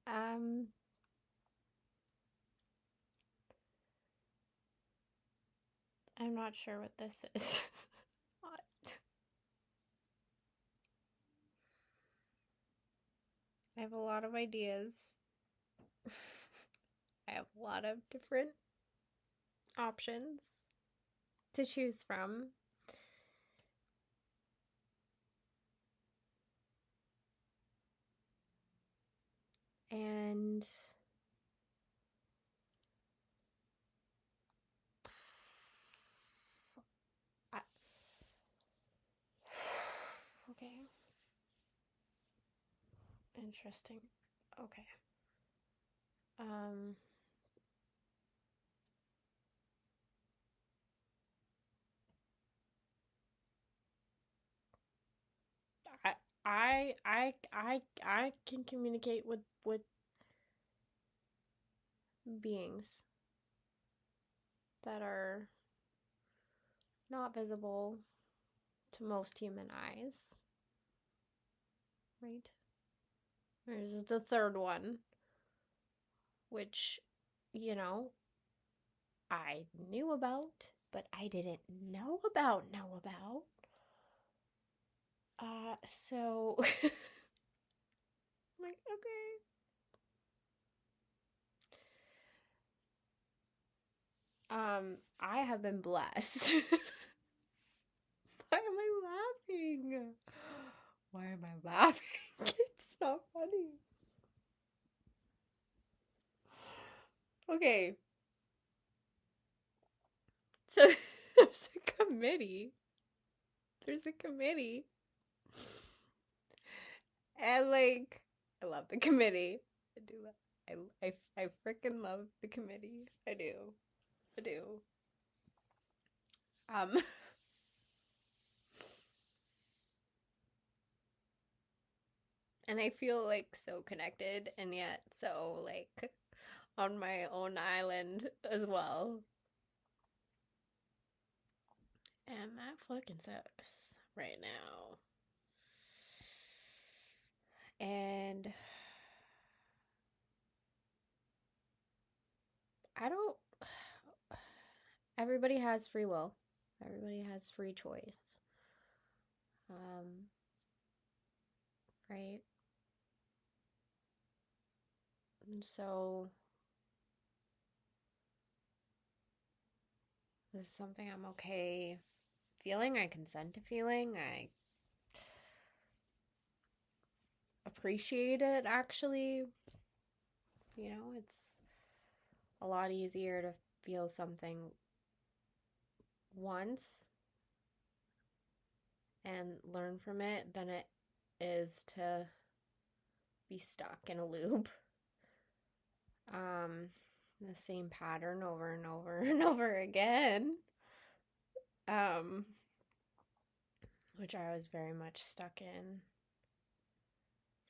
Um, I'm not sure what this is. What? I have a lot of ideas. I have a lot of different options to choose from. And I, okay, interesting. Okay. Um, I I can communicate with beings that are not visible to most human eyes, right? There's the third one, which, you know, I knew about, but I didn't know about. So I'm like, okay. I have been blessed. Why am I laughing? Why am I laughing? It's not funny. Okay, so there's a committee. There's a committee. And like, I love the committee. I do. I freaking love the committee. I do. I do. Um, and I feel like so connected and yet so like on my own island as well. And that fucking sucks right now. And I don't. Everybody has free will. Everybody has free choice. Um, right? And so this is something I'm okay feeling. I consent to feeling. I appreciate it actually. You know, it's a lot easier to feel something once and learn from it than it is to be stuck in a loop. Um, the same pattern over and over and over again. Um, which I was very much stuck in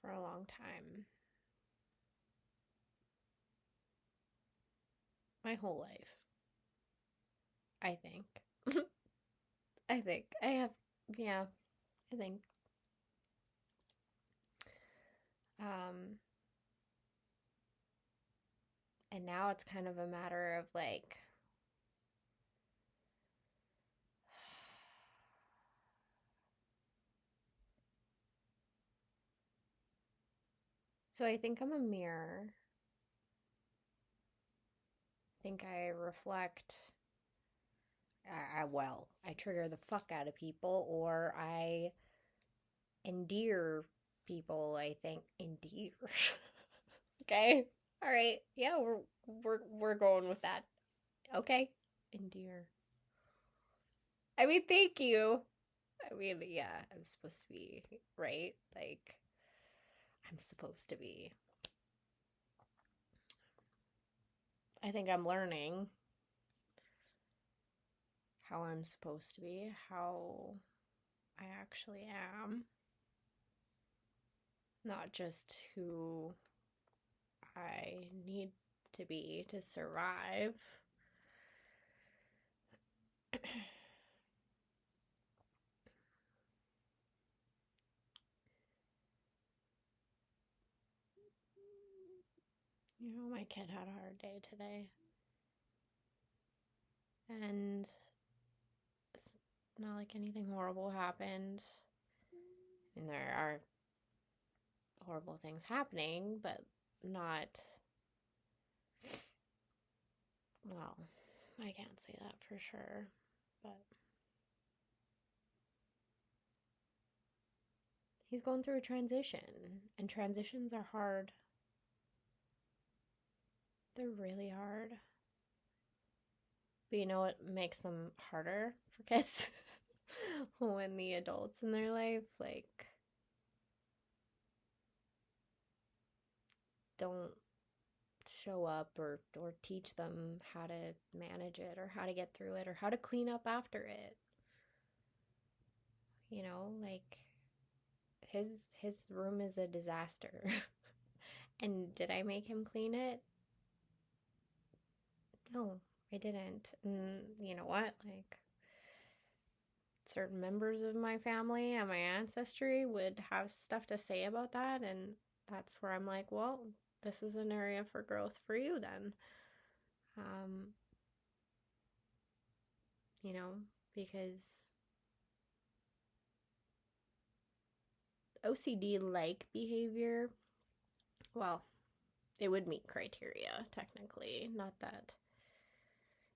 for a long time. My whole life, I think. I think. I have, yeah, I think. Um, and now it's kind of a matter of like, so I think I'm a mirror. I think I reflect, well, I trigger the fuck out of people or I endear people, I think. Endear. Okay. All right. Yeah, we're going with that. Okay. Endear. I mean, thank you. I mean, yeah, I'm supposed to be, right? Like, I'm supposed to be. I think I'm learning how I'm supposed to be, how I actually am, not just who I need to be to survive. My kid had a hard day today. And it's not like anything horrible happened. And there are horrible things happening, but not, well, I can't say that for sure, but he's going through a transition, and transitions are hard. They're really hard. But you know what makes them harder for kids? When the adults in their life, like, don't show up or teach them how to manage it or how to get through it or how to clean up after it. Like his room is a disaster. And did I make him clean it? No, I didn't. And you know what? Like, certain members of my family and my ancestry would have stuff to say about that, and that's where I'm like, well, this is an area for growth for you then. Because OCD-like behavior, well, it would meet criteria, technically. Not that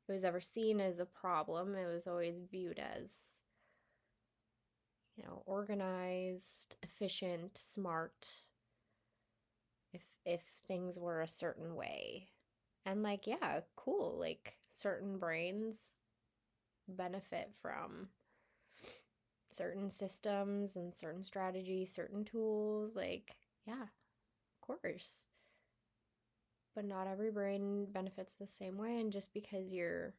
it was ever seen as a problem. It was always viewed as, organized, efficient, smart, if things were a certain way. And like, yeah, cool. Like, certain brains benefit from certain systems and certain strategies, certain tools. Like, yeah, of course. But not every brain benefits the same way. And just because you're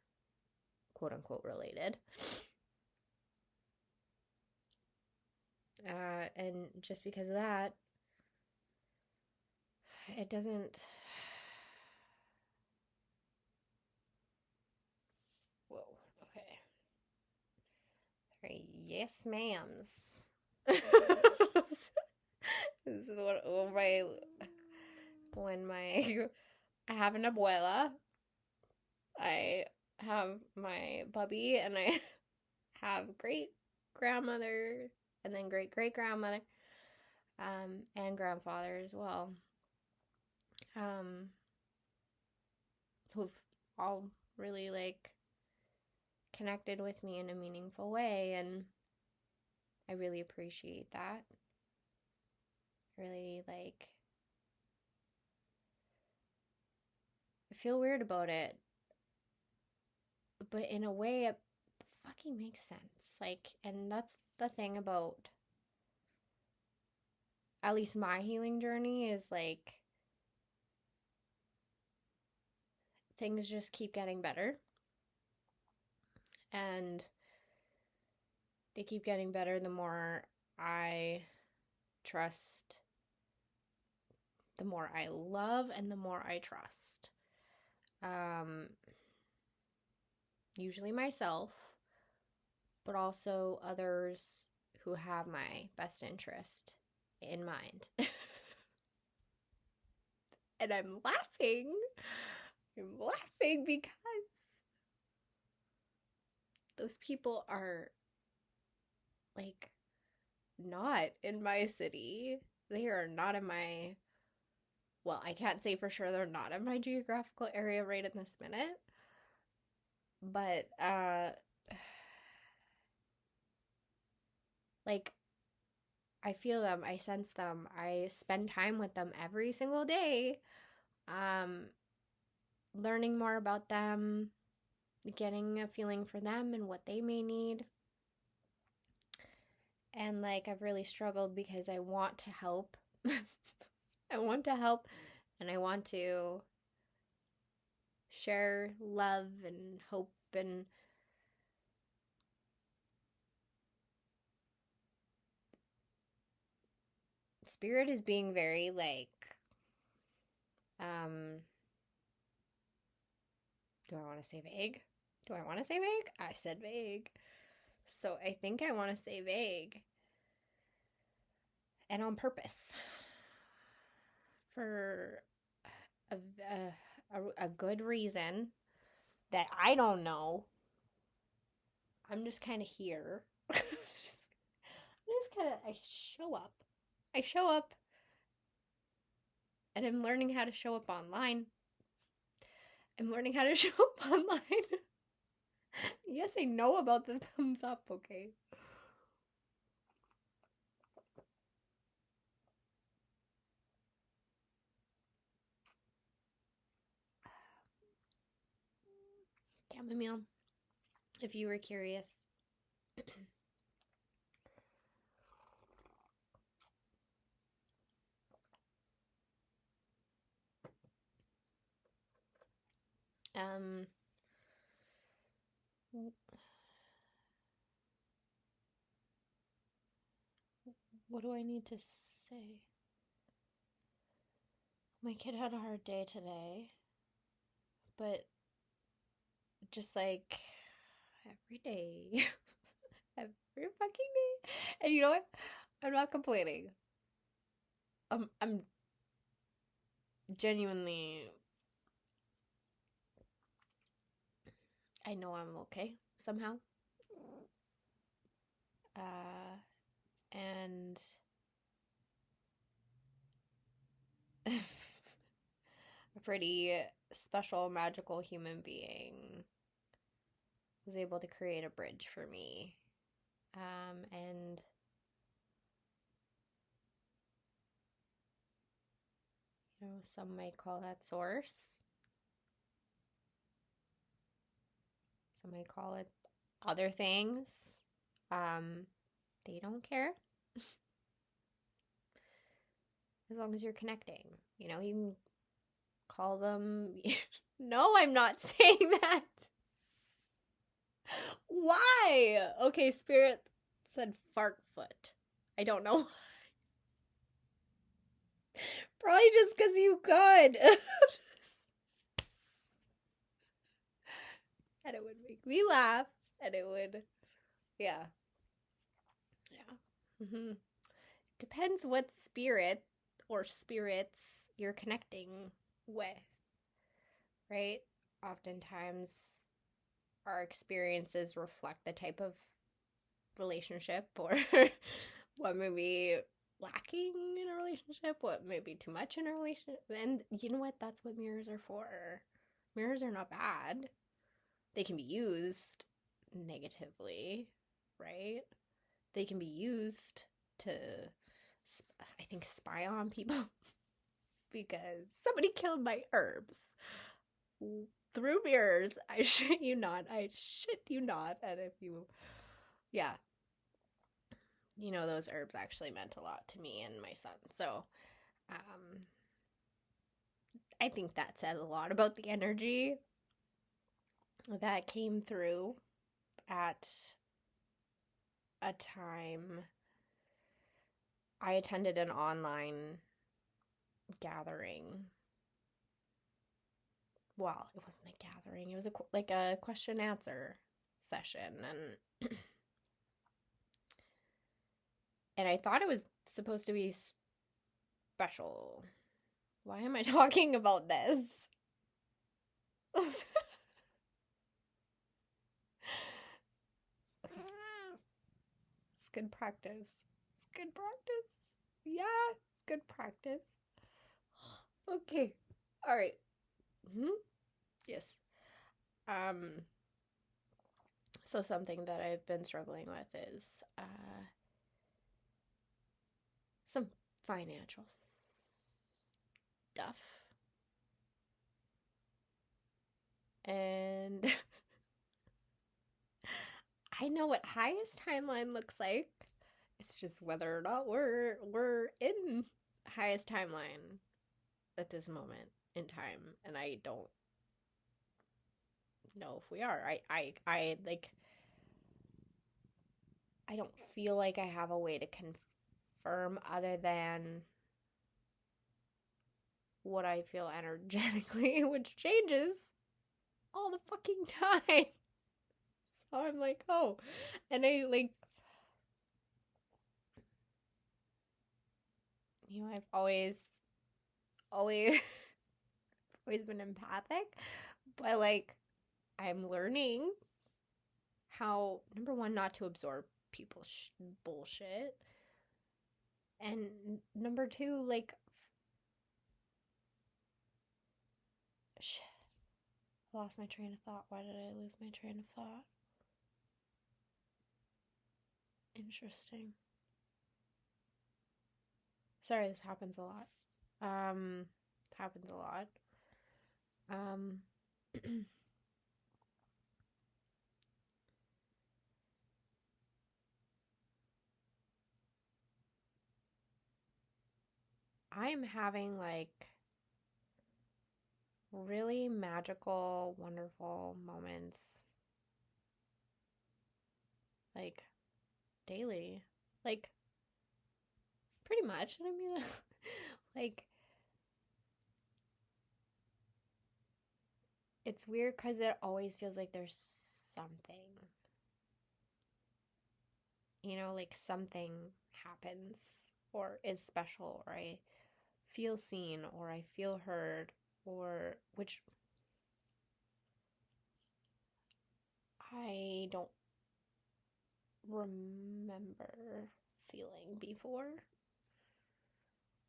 quote unquote related, and just because of that, it doesn't. Whoa, okay. All right, yes, ma'ams. This is what when I have an abuela, I have my bubby, and I have great grandmother, and then great great grandmother, and grandfather as well, who've all really like connected with me in a meaningful way, and I really appreciate that. Really, like, I feel weird about it, but in a way it fucking makes sense. Like, and that's the thing about at least my healing journey, is like things just keep getting better, and they keep getting better the more I trust, the more I love, and the more I trust. Usually myself, but also others who have my best interest in mind. And I'm laughing. I'm laughing because those people are like not in my city. They are not in my, well, I can't say for sure they're not in my geographical area right in this minute. But like, I feel them, I sense them, I spend time with them every single day, learning more about them, getting a feeling for them and what they may need. And like, I've really struggled because I want to help. I want to help, and I want to share love and hope, and Spirit is being very like, do I want to say vague? Do I want to say vague? I said vague. So I think I want to say vague. And on purpose. For a good reason that I don't know. I'm just kind of here. I show up. I show up and I'm learning how to show up online. I'm learning how to show up online. Yes, I know about the thumbs up, okay? Chamomile, if you were curious. What do I need to say? My kid had a hard day today, but just like every day, every fucking day. And you know what? I'm not complaining. I'm genuinely, I know I'm okay somehow. And a pretty special, magical human being was able to create a bridge for me. And you know, some might call that source. Some might call it other things. They don't care. As long as you're connecting. You know, you can call them... No, I'm not saying that. Why? Okay, Spirit said Fartfoot. I don't know why. Probably just because you could. And it would make me laugh. And it would... Yeah. Mm-hmm. Depends what spirit or spirits you're connecting with, right? Oftentimes our experiences reflect the type of relationship or what may be lacking in a relationship, what may be too much in a relationship. And you know what? That's what mirrors are for. Mirrors are not bad. They can be used negatively, right? They can be used to, I think, spy on people because somebody killed my herbs through mirrors. I shit you not. And if you, yeah, you know, those herbs actually meant a lot to me and my son. So, I think that says a lot about the energy that came through at a time I attended an online gathering. Well, it wasn't a gathering. It was like a question answer session, and I thought it was supposed to be special. Why am I talking about this? It's good practice. It's good practice. Yeah, it's good practice. Okay. All right. Yes. So something that I've been struggling with is some financial stuff. And I know what highest timeline looks like. It's just whether or not we're in highest timeline at this moment in time, and I don't know if we are. I like, I don't feel like I have a way to confirm other than what I feel energetically, which changes all the fucking time. So I'm like, oh, and I like, you know, I've always always been empathic, but like I'm learning how, number one, not to absorb people's bullshit, and number two, like, I lost my train of thought. Why did I lose my train of thought? Interesting. Sorry, this happens a lot. It happens a lot. Um, I'm having like really magical, wonderful moments, like daily. Like, pretty much. I mean, like, it's weird because it always feels like there's something, like something happens or is special, or I feel seen, or I feel heard, or which I don't remember feeling before.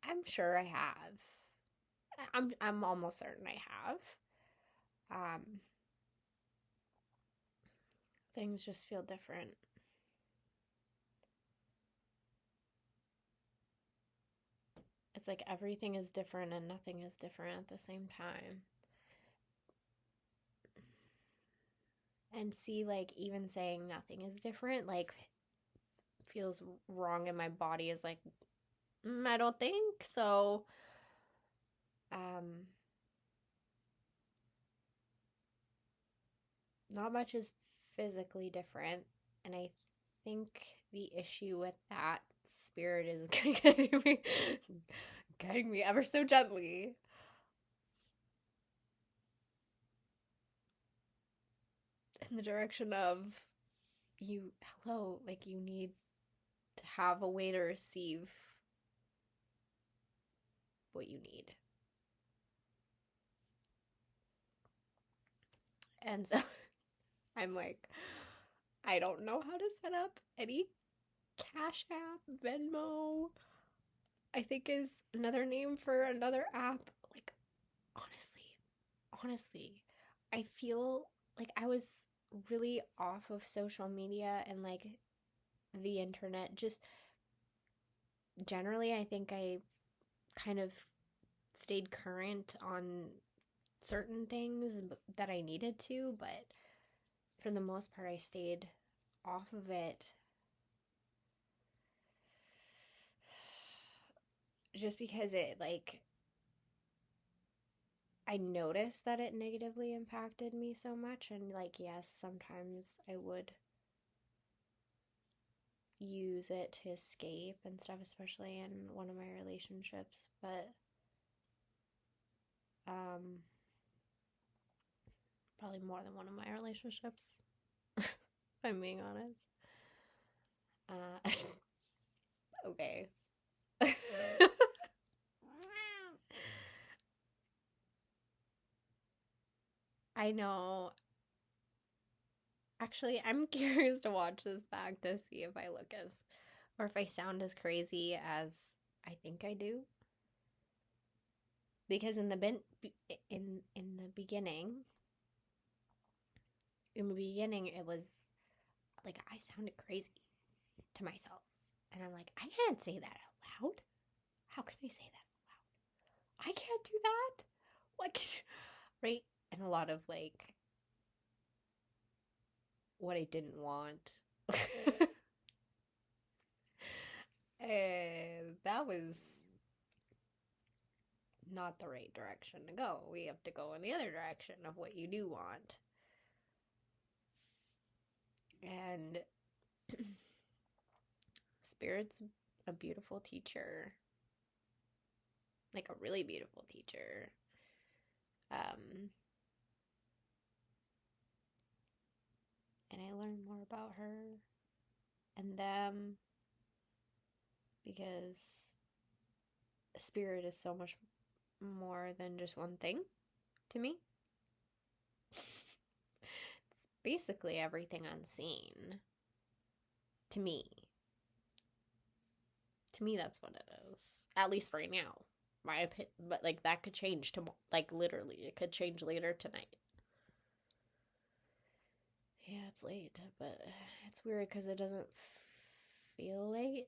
I'm sure I have. I'm almost certain I have. Um, Things just feel different. It's like everything is different and nothing is different at the same time. And see, like, even saying nothing is different, like, feels wrong in my body, is like, I don't think so. Not much is physically different, and I think the issue with that, spirit is guiding me ever so gently in the direction of, hello, like, you need to have a way to receive what you need. And so I'm like, I don't know how to set up any Cash App, Venmo, I think is another name for another app. Like, honestly, I feel like I was really off of social media and like the internet. Just generally, I think I kind of stayed current on certain things that I needed to, but for the most part, I stayed off of it just because it, like, I noticed that it negatively impacted me so much. And, like, yes, sometimes I would use it to escape and stuff, especially in one of my relationships. But, probably more than one of my relationships, if I'm being honest. Okay. I know. Actually, I'm curious to watch this back to see if I look as, or if I sound as crazy as I think I do. Because in the beginning, it was like I sounded crazy to myself, and I'm like, I can't say that out loud. How can I say that out loud? I can't do that. What? Right? And a lot of like what I didn't want. And that was not the right direction to go. We have to go in the other direction of what you do want. And Spirit's a beautiful teacher. Like a really beautiful teacher. And I learned more about her and them because Spirit is so much more than just one thing. to me. It's basically everything unseen. To me. To me, that's what it is. At least right now. My opinion, but like that could change tomorrow. Like literally, it could change later tonight. Yeah, it's late, but it's weird because it doesn't feel late,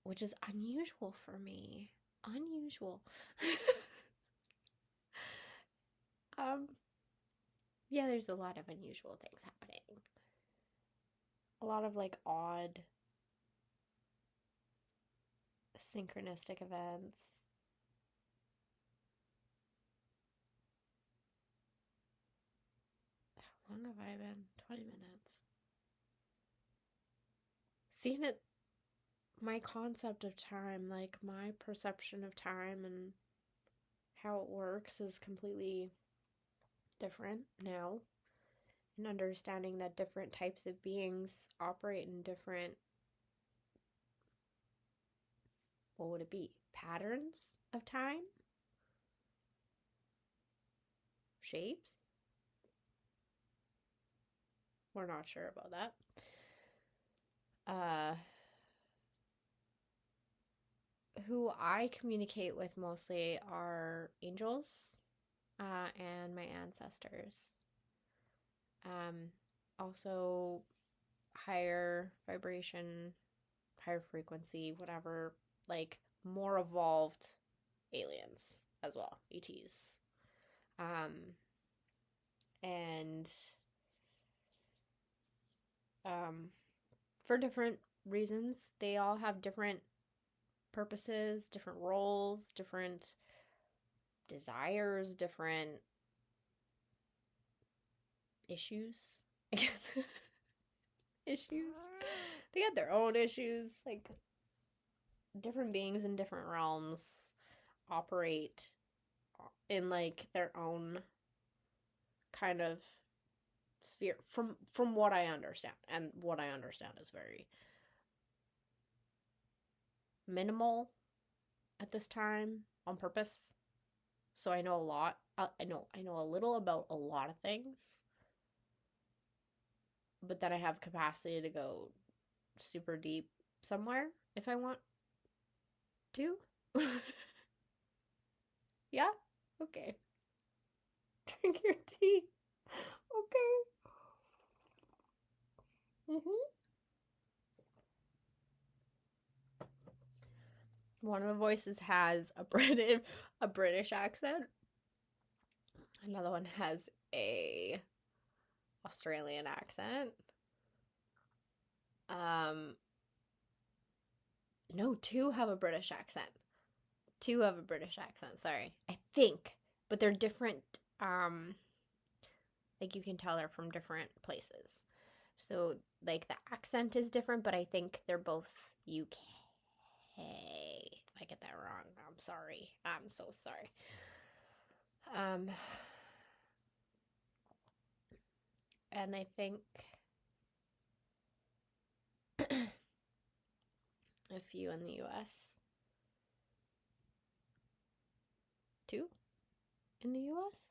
which is unusual for me. Unusual. Yeah, there's a lot of unusual things happening. A lot of like odd synchronistic events. How long have I been? 20 minutes. Seeing it, my concept of time, like my perception of time and how it works is completely different now. And understanding that different types of beings operate in different, what would it be? Patterns of time? Shapes? We're not sure about that. Who I communicate with mostly are angels, and my ancestors. Also higher vibration, higher frequency, whatever, like more evolved aliens as well, ETs. And for different reasons, they all have different purposes, different roles, different desires, different issues, I guess. Issues. They got their own issues. Like, different beings in different realms operate in like their own kind of sphere from what I understand. And what I understand is very minimal at this time on purpose. So I know a lot. I know a little about a lot of things. But then I have capacity to go super deep somewhere if I want to. Yeah? Okay. Drink your tea. Okay. One of the voices has a British accent. Another one has a Australian accent. No, two have a British accent. Two have a British accent, sorry. I think. But they're different, like you can tell they're from different places. So like the accent is different, but I think they're both UK. If I get that wrong, I'm sorry. I'm so sorry. And I think a few in the US. Two in the US?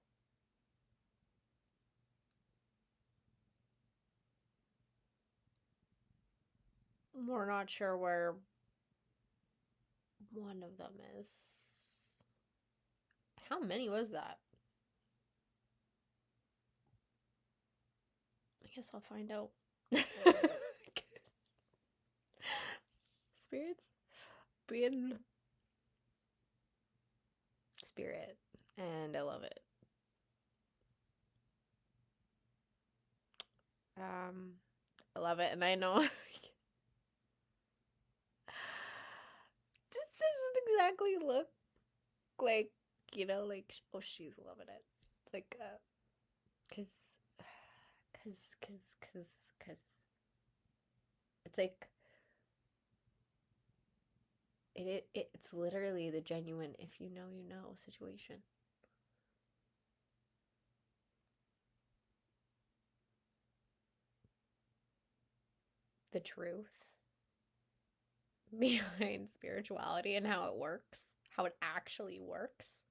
We're not sure where one of them is. How many was that? I guess I'll find out. Spirits being spirit, and I love it. I love it, and I know this doesn't exactly look like, like, oh, she's loving it. It's like, cause it's like, it's literally the genuine if you know, you know situation. The truth behind spirituality and how it works, how it actually works.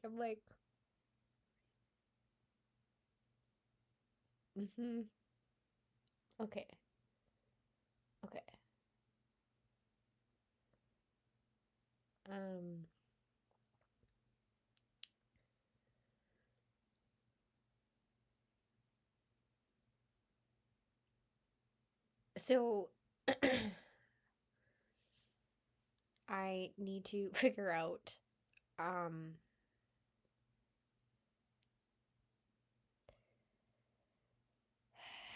I'm like, mm-hmm. Okay. Okay. Um, so I need to figure out um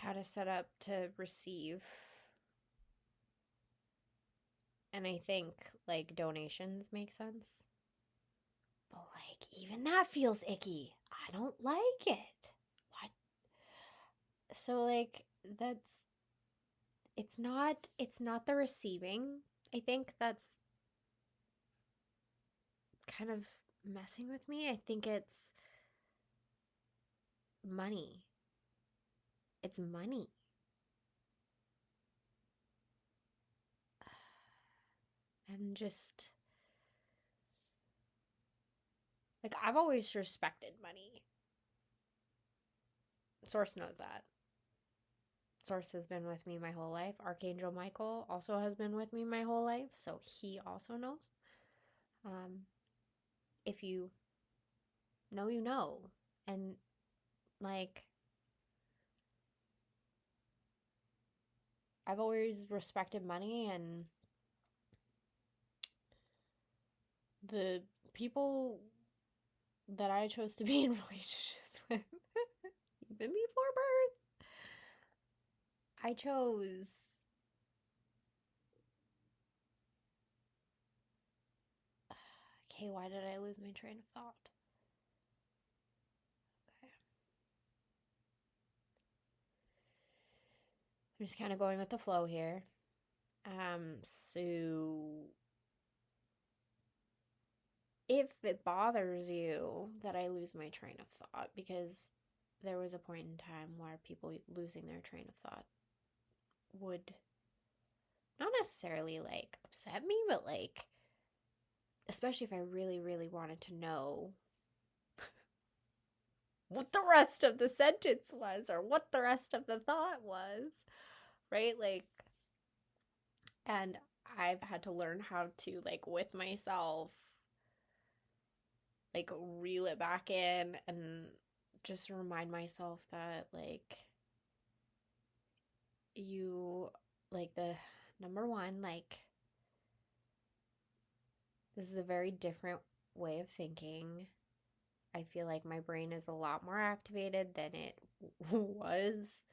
how to set up to receive, and I think like donations make sense. But like even that feels icky. I don't like it. What? So like it's not the receiving. I think that's kind of messing with me. I think it's money. It's money. And just like I've always respected money. Source knows that. Source has been with me my whole life. Archangel Michael also has been with me my whole life, so he also knows. Um, if you know, you know. And like, I've always respected money, and the people that I chose to be in relationships with, even before birth, I chose. Okay, why did I lose my train of thought? Okay. I'm just kind of going with the flow here. So if it bothers you that I lose my train of thought, because there was a point in time where people losing their train of thought would not necessarily like upset me, but like, especially if I really, really wanted to know what the rest of the sentence was or what the rest of the thought was, right? Like, and I've had to learn how to, like, with myself, like, reel it back in and just remind myself that, like, you, like, the number one, like, this is a very different way of thinking. I feel like my brain is a lot more activated than it was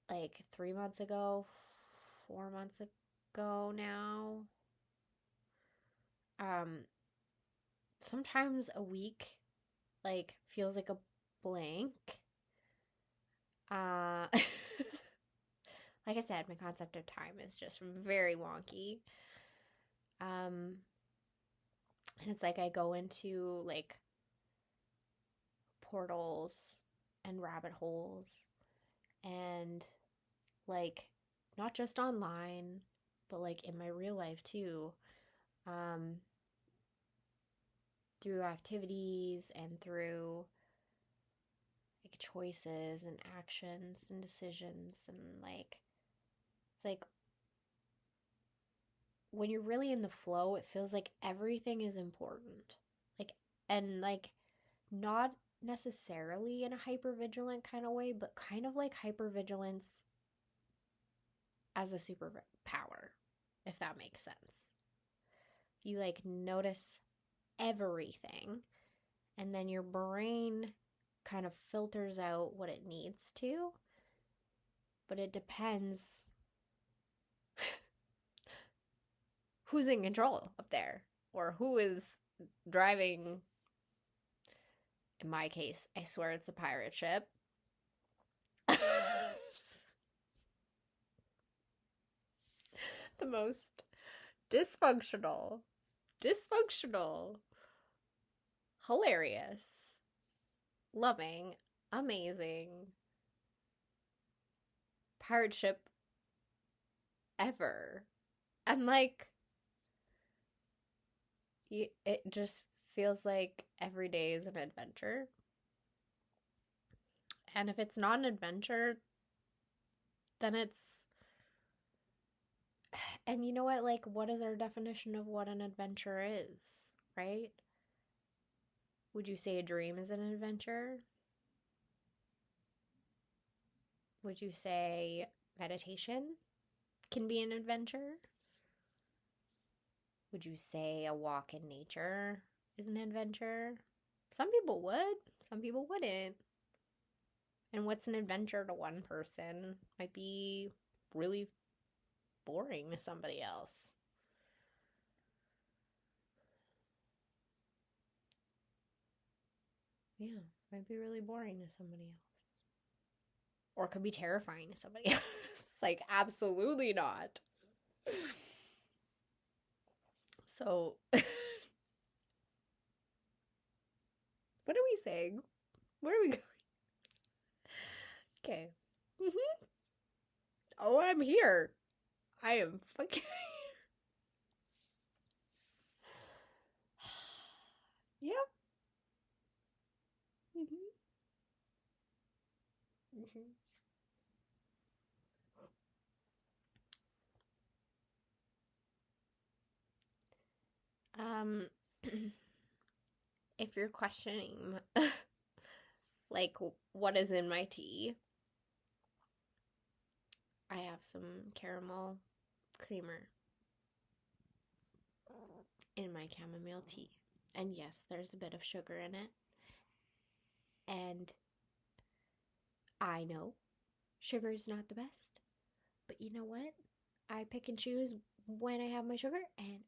like 3 months ago, 4 months ago now. Um, Sometimes a week like feels like a blank. Uh, like I said, my concept of time is just very wonky. Um, and it's like I go into like portals and rabbit holes and like not just online, but like in my real life too. Um, through activities and through like choices and actions and decisions, and like it's like when you're really in the flow, it feels like everything is important. Like, and like, not necessarily in a hypervigilant kind of way, but kind of like hypervigilance as a superpower, if that makes sense. You like notice everything, and then your brain kind of filters out what it needs to, but it depends who's in control up there or who is driving. In my case, I swear it's a pirate ship. The most dysfunctional, dysfunctional, hilarious, loving, amazing pirate ship ever. And like, it just feels like every day is an adventure. And if it's not an adventure, then it's. And you know what? Like, what is our definition of what an adventure is, right? Would you say a dream is an adventure? Would you say meditation can be an adventure? Would you say a walk in nature is an adventure? Some people would, some people wouldn't. And what's an adventure to one person might be really boring to somebody else. Yeah, might be really boring to somebody else. Or it could be terrifying to somebody else. Like, absolutely not. So, what are we saying? Where are we going? Okay. Mm-hmm. Oh, I'm here. I am fucking. Yep. Mm-hmm. Mm-hmm. Um, if you're questioning, like, what is in my tea, I have some caramel creamer in my chamomile tea. And yes, there's a bit of sugar in it. And I know sugar is not the best. But you know what? I pick and choose when I have my sugar. And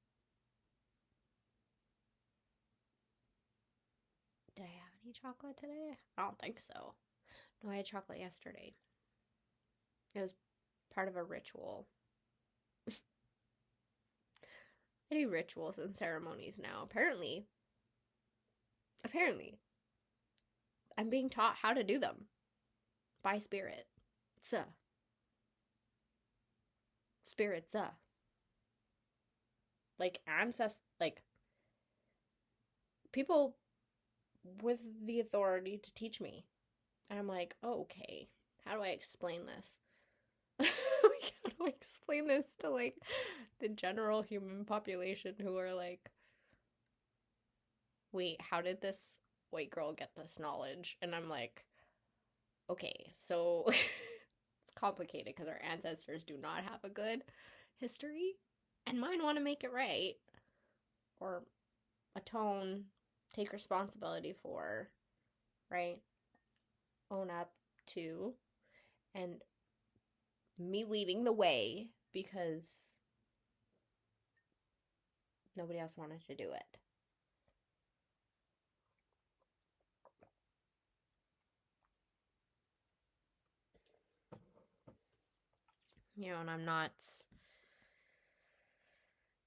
did I have any chocolate today? I don't think so. No, I had chocolate yesterday. It was part of a ritual. I do rituals and ceremonies now. Apparently, I'm being taught how to do them by spirit. Spirits, like like people with the authority to teach me. And I'm like, oh, okay, how do I explain this? Like, how do I explain this to, like, the general human population who are like, wait, how did this white girl get this knowledge? And I'm like, okay, so it's complicated because our ancestors do not have a good history, and mine want to make it right, or atone, take responsibility for, right? Own up to, and me leading the way because nobody else wanted to do it. You know, and I'm not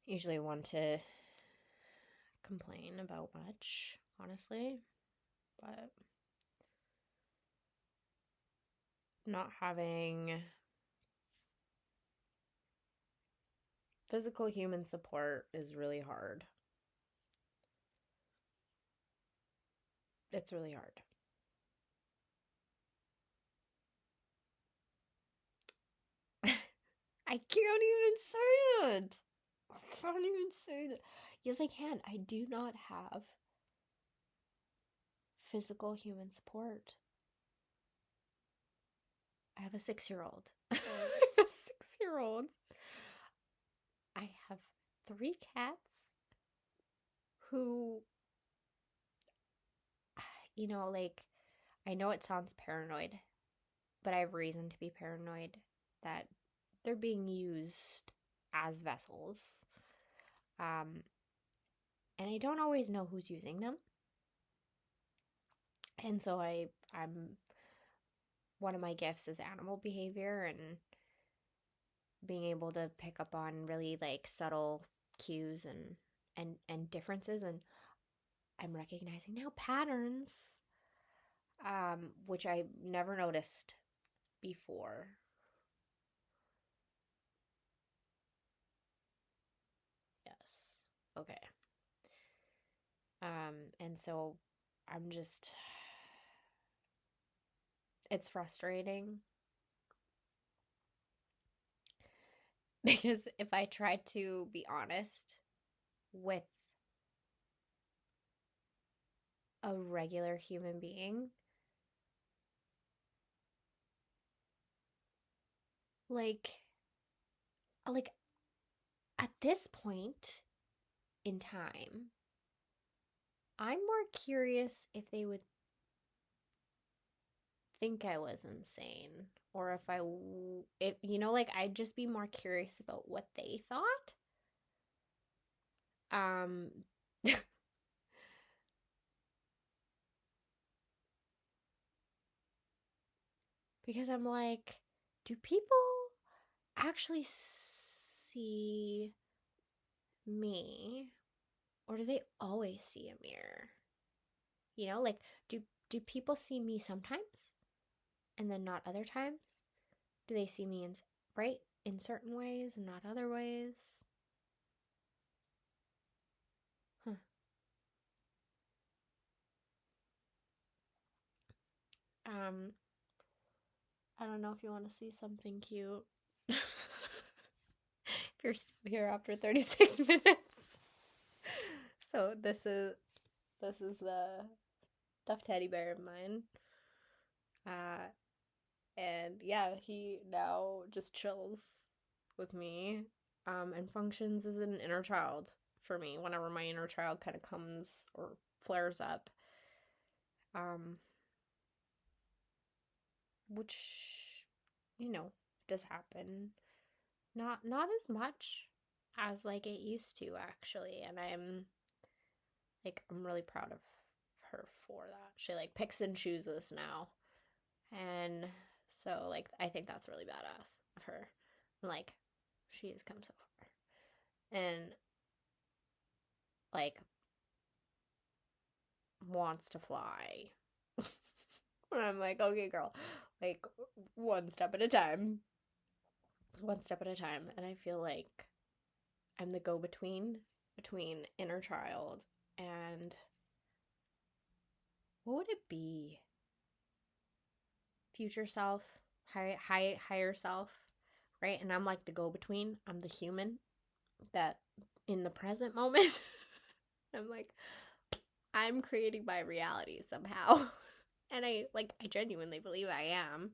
usually one to complain about much, honestly, but not having physical human support is really hard. It's really hard. I can't even say it. I can't even say that. Yes, I can. I do not have physical human support. I have a 6-year-old. I have a 6-year-old. I have 3 cats who, like, I know it sounds paranoid, but I have reason to be paranoid that they're being used as vessels. And I don't always know who's using them. And so I'm one of my gifts is animal behavior and being able to pick up on really, like, subtle cues and differences, and I'm recognizing now patterns, which I never noticed before. Yes. Okay. And so I'm just, it's frustrating because if I try to be honest with a regular human being, like like at this point in time, I'm more curious if they would think I was insane or if like I'd just be more curious about what they thought. Um because I'm like, do people actually see me or do they always see a mirror? Like do people see me sometimes and then not other times? Do they see me in certain ways and not other ways? Huh. Um, I don't know if you want to see something cute. If you're still here after 36 minutes. So this is a stuffed teddy bear of mine. Uh and yeah, he now just chills with me and functions as an inner child for me whenever my inner child kind of comes or flares up. Um which does happen. Not as much as like it used to actually, and I'm really proud of her for that. She like picks and chooses now. And so like I think that's really badass of her. Like she has come so far. And like wants to fly. And I'm like, okay, girl, like one step at a time. One step at a time. And I feel like I'm the go between inner child and what would it be? Future self, higher self, right? And I'm like the go between. I'm the human that in the present moment, I'm like, I'm creating my reality somehow. And I genuinely believe I am.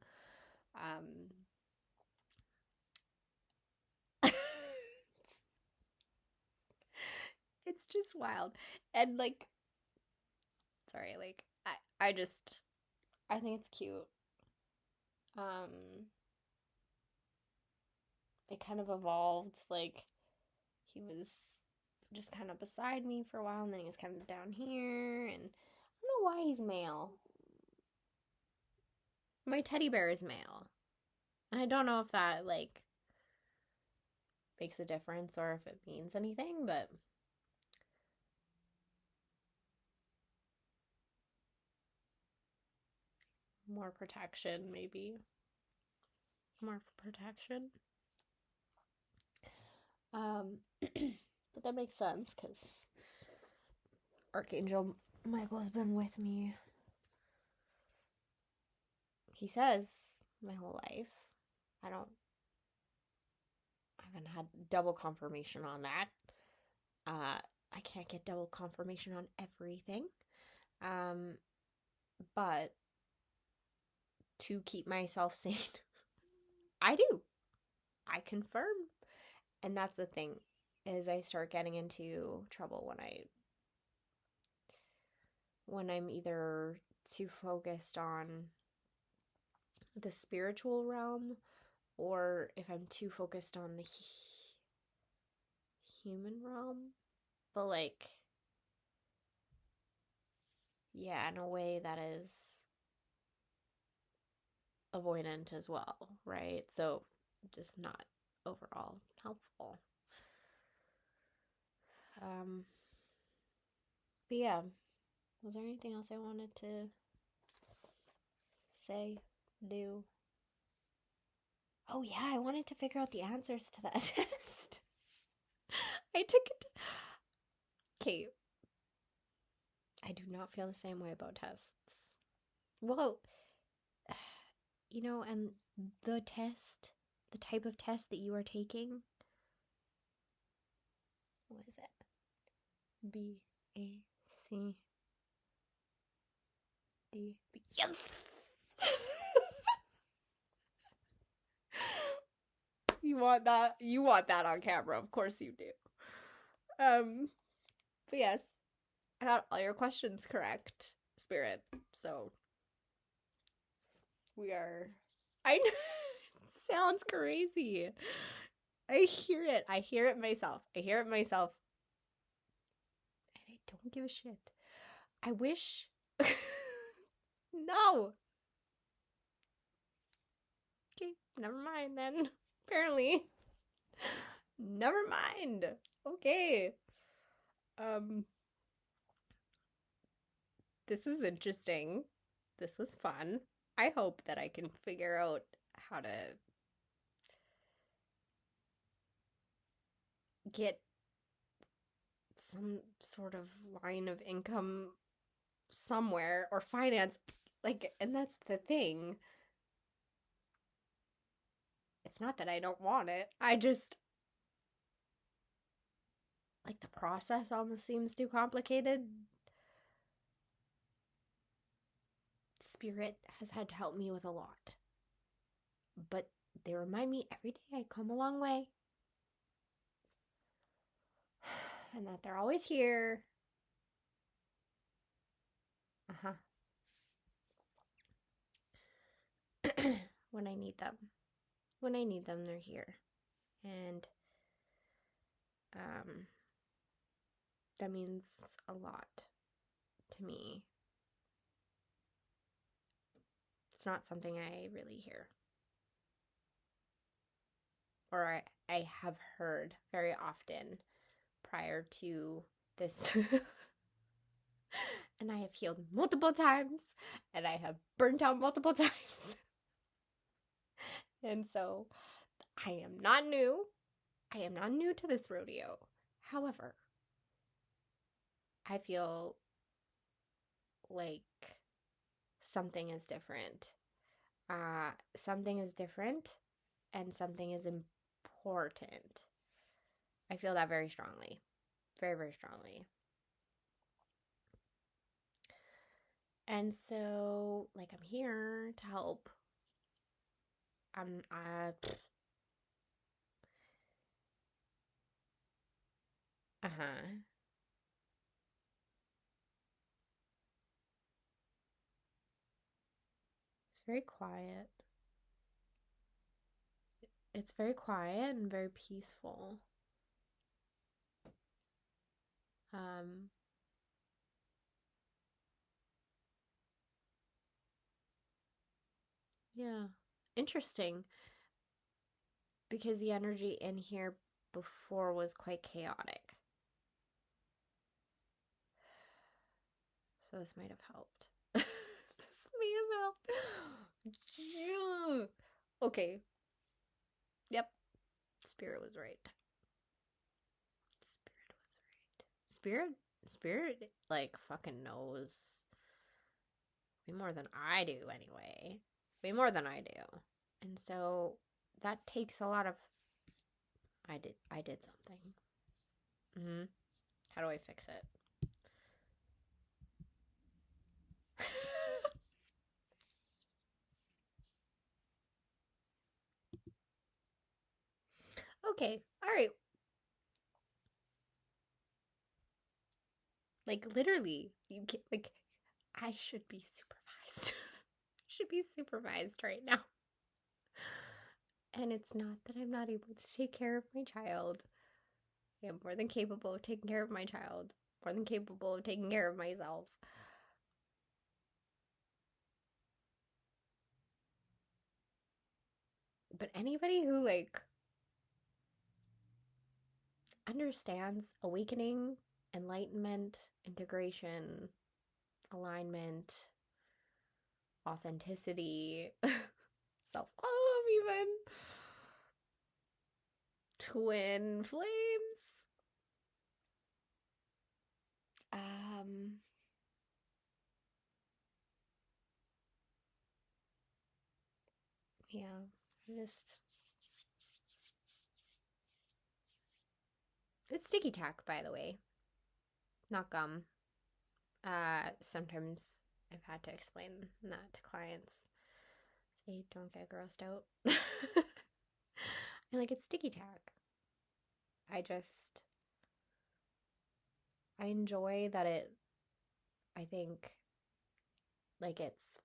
It's just wild. And like, sorry, like I think it's cute. Um it kind of evolved. Like he was just kind of beside me for a while, and then he was kind of down here, and I don't know why he's male. My teddy bear is male. And I don't know if that like makes a difference or if it means anything, but more protection maybe. More protection. But that makes sense because Archangel Michael's been with me, he says, my whole life. I don't I haven't had double confirmation on that. I can't get double confirmation on everything. Um, but to keep myself sane, I do. I confirm. And that's the thing, is I start getting into trouble when I'm either too focused on the spiritual realm or if I'm too focused on the human realm. But like, yeah, in a way that is avoidant as well, right? So just not overall helpful. But yeah, was there anything else I wanted to say, do? Oh yeah, I wanted to figure out the answers to that test. I took it. Okay, I do not feel the same way about tests. Well, and the type of test that you are taking, what is it? B, A, C, D, B. Yes! You want that? You want that on camera. Of course you do. But yes, I got all your questions correct, Spirit. So we are. I know it sounds crazy. I hear it. I hear it myself. And I don't give a shit. I wish. No. Okay, never mind then. Apparently. Never mind. Okay. This is interesting. This was fun. I hope that I can figure out how to get some sort of line of income somewhere or finance. And that's the thing. It's not that I don't want it. I just, the process almost seems too complicated. Spirit has had to help me with a lot. But they remind me every day I come a long way. And that they're always here. When I need them. When I need them, they're here. And that means a lot to me. It's not something I really hear. Or I have heard very often prior to this. And I have healed multiple times. And I have burnt out multiple times. And so I am not new. I am not new to this rodeo. However, I feel like something is different. Something is different and something is important. I feel that very strongly. Very, very strongly. And so, I'm here to help. It's very quiet. It's very quiet and very peaceful. Yeah. Interesting. Because the energy in here before was quite chaotic. So this might have helped. This may have helped. Yeah. Okay. Yep. Spirit was right. Spirit, fucking knows way more than I do anyway. Way more than I do. And so that takes a lot of... I did something. How do I fix it? Okay, alright. Literally, you can, I should be supervised. Should be supervised right now. And it's not that I'm not able to take care of my child. I am more than capable of taking care of my child. More than capable of taking care of myself. But anybody who, understands awakening, enlightenment, integration, alignment, authenticity, self-love even, twin flames, Yeah, just it's sticky tack, by the way, not gum. Sometimes I've had to explain that to clients. Say, don't get grossed out. And like, it's sticky tack. I enjoy that I think, like, its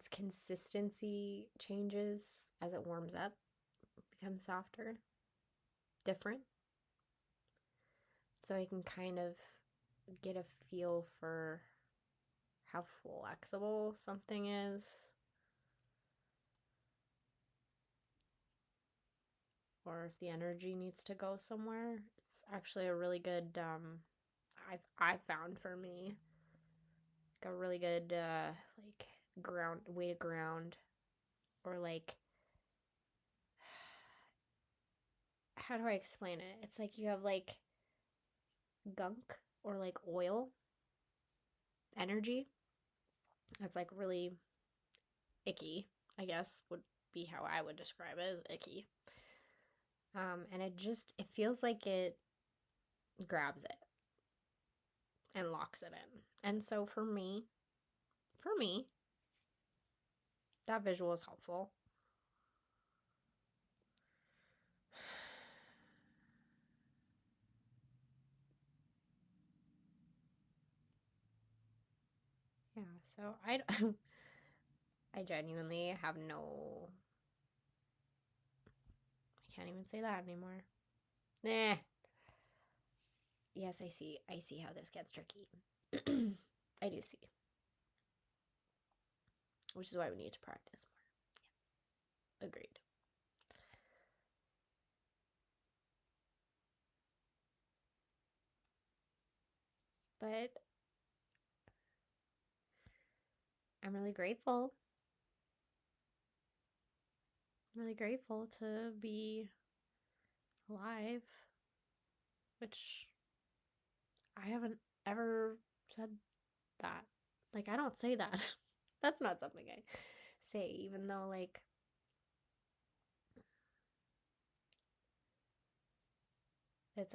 consistency changes as it warms up, becomes softer, different. So I can kind of get a feel for how flexible something is, or if the energy needs to go somewhere. It's actually a really good I've found for me, like a really good like ground way to ground, or like, how do I explain it? It's like you have like gunk or like oil energy that's like really icky, I guess would be how I would describe it, as icky. And it feels like it grabs it and locks it in. And so for me, that visual is helpful. Yeah, so I genuinely have no, I can't even say that anymore. Nah. Yes, I see how this gets tricky. I do see. Which is why we need to practice more. Yeah. Agreed. But I'm really grateful. I'm really grateful to be alive, which I haven't ever said that. Like, I don't say that. That's not something I say, even though, like, it's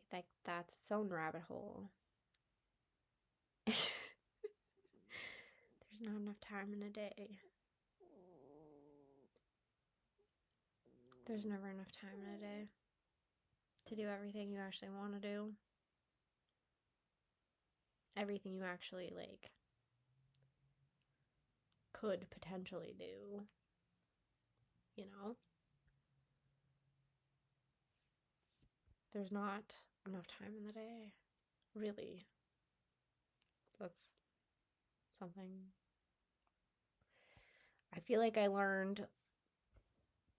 like that's its own rabbit hole. There's not enough time in a day. There's never enough time in a day to do everything you actually want to do. Everything you actually, like, could potentially do. You know? There's not enough time in the day. Really. That's something I feel like I learned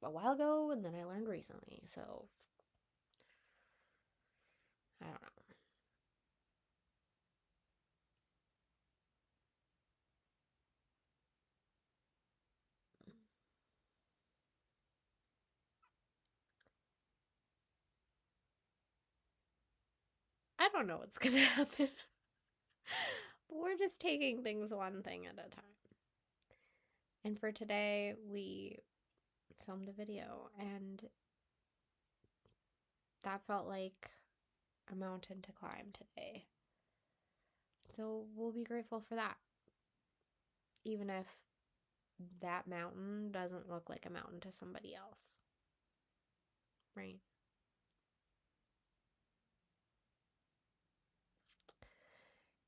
a while ago, and then I learned recently. So, I don't know. I don't know what's gonna happen. But we're just taking things one thing at a time. And for today, we filmed a video, and that felt like a mountain to climb today. So we'll be grateful for that. Even if that mountain doesn't look like a mountain to somebody else. Right?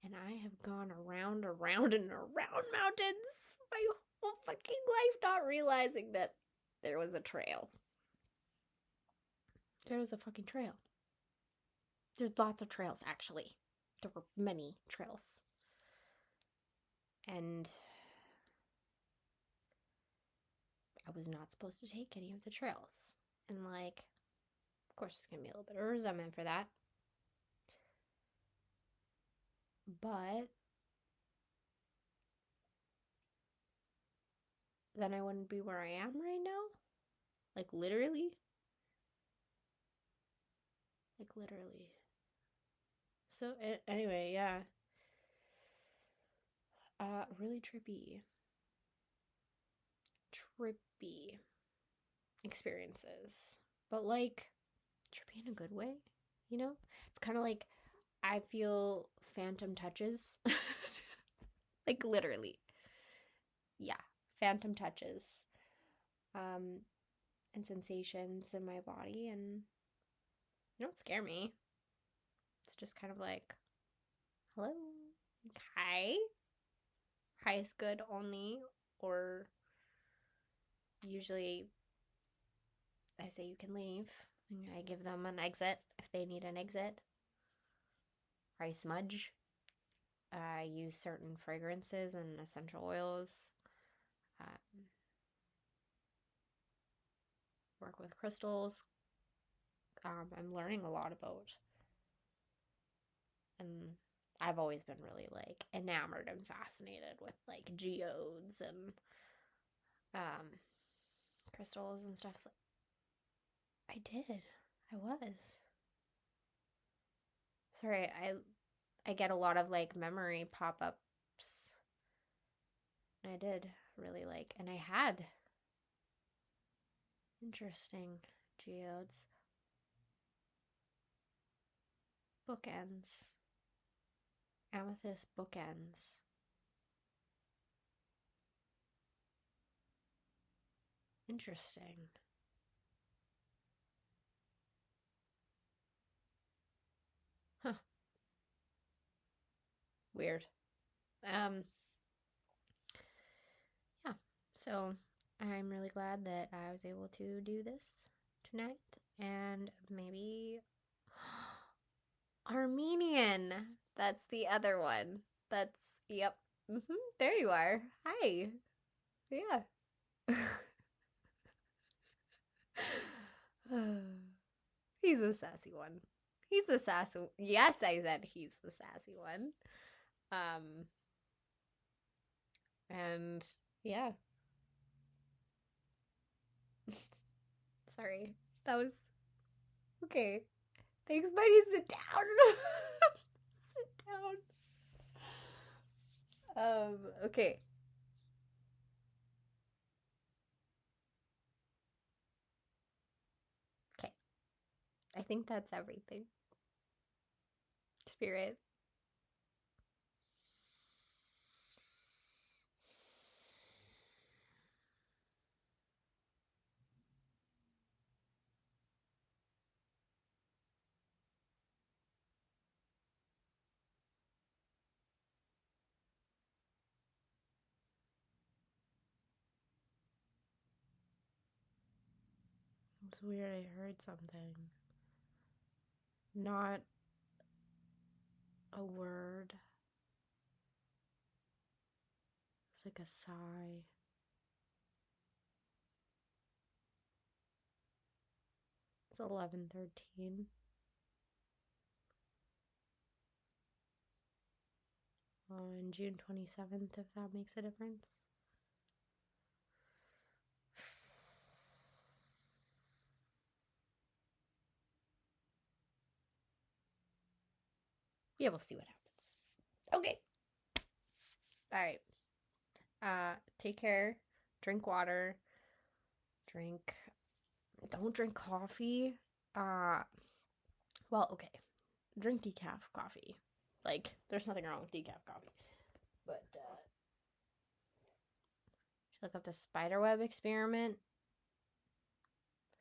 And I have gone around, around, and around mountains my whole fucking life, not realizing that there was a trail. There was a fucking trail. There's lots of trails, actually. There were many trails. And I was not supposed to take any of the trails. And, like, of course, there's gonna be a little bit of resentment for that. But then I wouldn't be where I am right now. Like, literally. Like, literally. So, anyway, yeah. Really trippy. trippy experiences, but like trippy in a good way, you know? It's kind of like I feel phantom touches. Like literally. Yeah, phantom touches. And sensations in my body, and they don't scare me. It's just kind of like, hello, hi. Hi is good only, or usually I say you can leave, and I give them an exit if they need an exit. Or I smudge. I use certain fragrances and essential oils. Work with crystals. I'm learning a lot about, and I've always been really like enamored and fascinated with like geodes and crystals and stuff. I did. I was. Sorry, I get a lot of like memory pop-ups. I did really like, and I had interesting geodes. Bookends. Amethyst bookends. Interesting. Huh. Weird. Yeah. So I'm really glad that I was able to do this tonight, and maybe Armenian. That's the other one. That's, yep. There you are. Hi. Yeah. He's the sassy one. He's the sassy. Yes, I said he's the sassy one. And yeah. Sorry. That was okay. Thanks, buddy. Sit down. Sit down. Okay. Okay. I think that's everything. Spirit. It's weird. I heard something. Not a word. It's like a sigh. It's 11:13 on June 27th, if that makes a difference. Yeah, we'll see what happens. Okay. All right. Take care. Drink water. Don't drink coffee. Well, okay. Drink decaf coffee. Like, there's nothing wrong with decaf coffee. But, should look up the spiderweb experiment.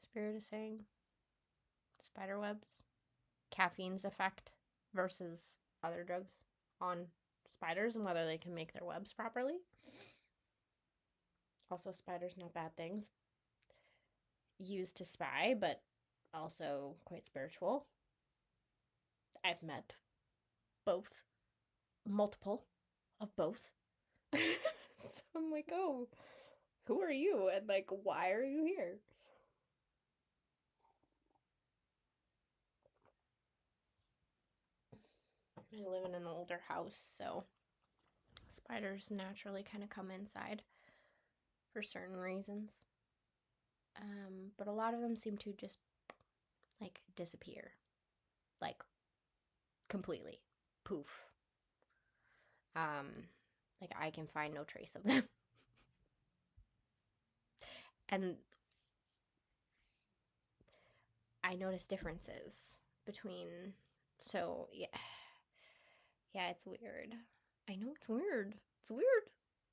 Spirit is saying. Spiderwebs. Caffeine's effect versus other drugs on spiders and whether they can make their webs properly. Also, spiders, not bad things. Used to spy, but also quite spiritual. I've met both. Multiple of both. So I'm like, oh, who are you? And like, why are you here? I live in an older house, so spiders naturally kind of come inside for certain reasons. But a lot of them seem to just like disappear, like completely, poof. Like I can find no trace of them. And I notice differences between, so yeah, it's weird. I know it's weird. It's weird.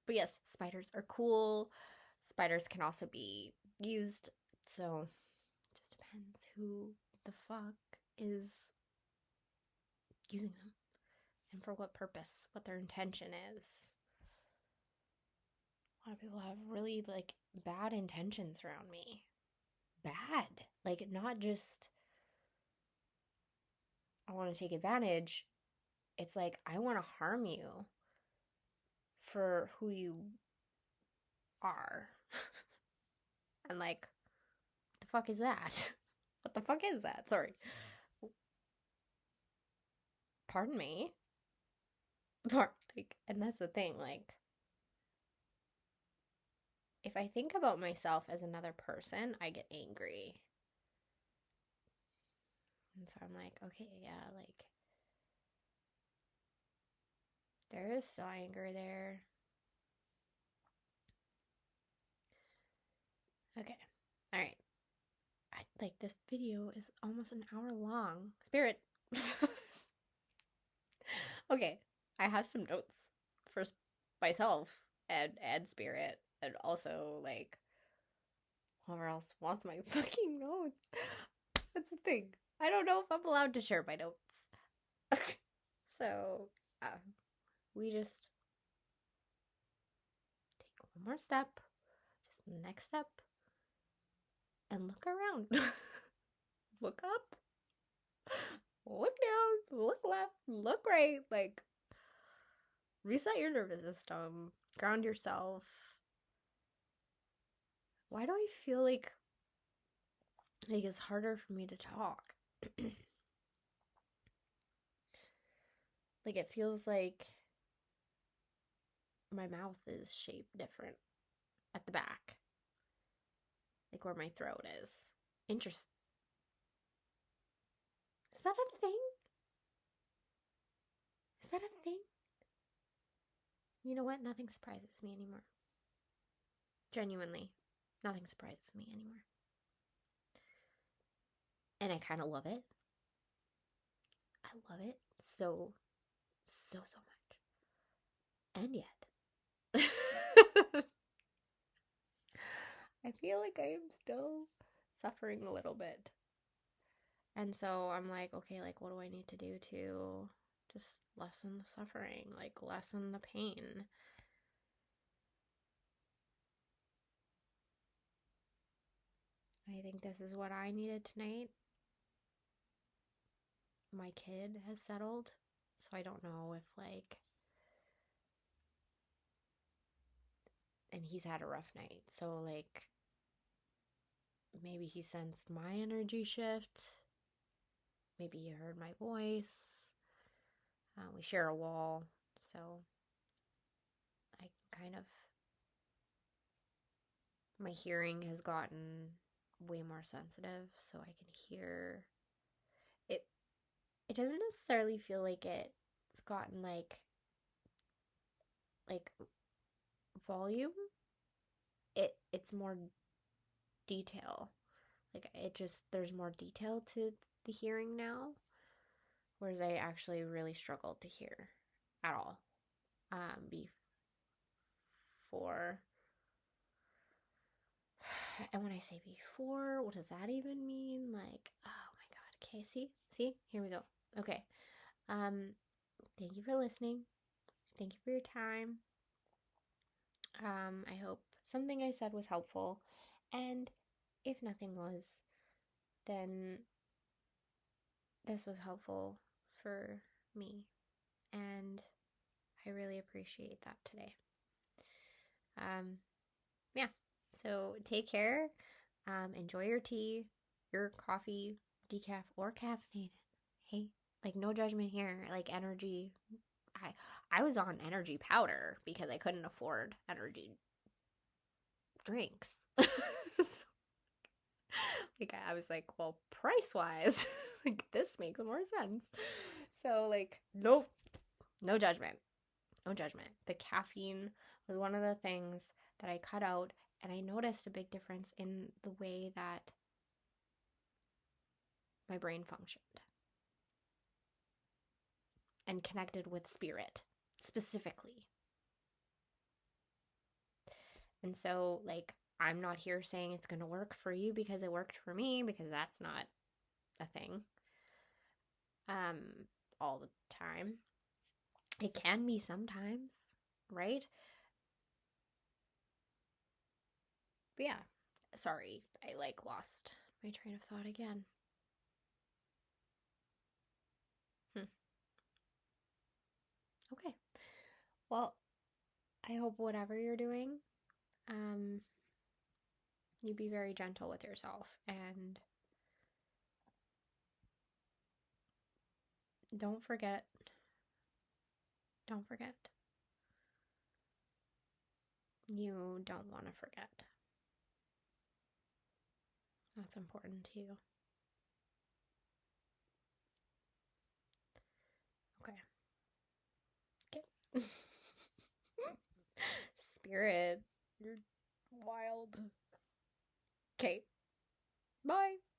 But yes, spiders are cool. Spiders can also be used. So it just depends who the fuck is using them and for what purpose, what their intention is. A lot of people have really like bad intentions around me. Bad. Like, not just I want to take advantage. It's like I want to harm you for who you are. And like, what the fuck is that? What the fuck is that? Sorry. Pardon me. Like, and that's the thing, like, if I think about myself as another person, I get angry. And so I'm like, okay, yeah, like, there is still anger there. Okay. All right. Like, this video is almost an hour long. Spirit. Okay. I have some notes for myself and Spirit, and also, like, whoever else wants my fucking notes. That's the thing. I don't know if I'm allowed to share my notes. So, we just take one more step, just the next step, and look around. Look up, look down, look left, look right. Like, reset your nervous system, ground yourself. Why do I feel like it's harder for me to talk? Like, it feels like my mouth is shaped different at the back, like where my throat is. Is that a thing? Is that a thing? You know what? Nothing surprises me anymore. Genuinely, nothing surprises me anymore. And I kind of love it. I love it so much. And yet, I feel like I am still suffering a little bit. And so I'm like, okay, like, what do I need to do to just lessen the suffering, like, lessen the pain? I think this is what I needed tonight. My kid has settled, so I don't know if, like, and he's had a rough night, so, like, maybe he sensed my energy shift. Maybe he heard my voice. We share a wall, so I kind of, my hearing has gotten way more sensitive, so I can hear it. It doesn't necessarily feel like it's gotten like volume. It's more detail. Like, it just, there's more detail to the hearing now, whereas I actually really struggled to hear at all before. And when I say before, what does that even mean? Like, oh my god. Okay, see, here we go. Okay. Thank you for listening. Thank you for your time. I hope something I said was helpful, and if nothing was, then this was helpful for me, and I really appreciate that today. Yeah, so take care. Enjoy your tea, your coffee, decaf or caffeinated. Hey, like, no judgment here. Like, energy, I was on energy powder because I couldn't afford energy drinks. Like, I was like, well, price wise, like, this makes more sense. So, like, no judgment. No judgment. But caffeine was one of the things that I cut out, And I noticed a big difference in the way that my brain functioned and connected with spirit specifically. And so, like, I'm not here saying it's going to work for you because it worked for me, because that's not a thing all the time. It can be sometimes, right? But yeah, sorry, I like lost my train of thought again. Okay. Well, I hope whatever you're doing, um, you be very gentle with yourself and don't forget. Don't forget. You don't want to forget. That's important to you. Okay. Okay. Spirit, you're wild. Okay. Bye.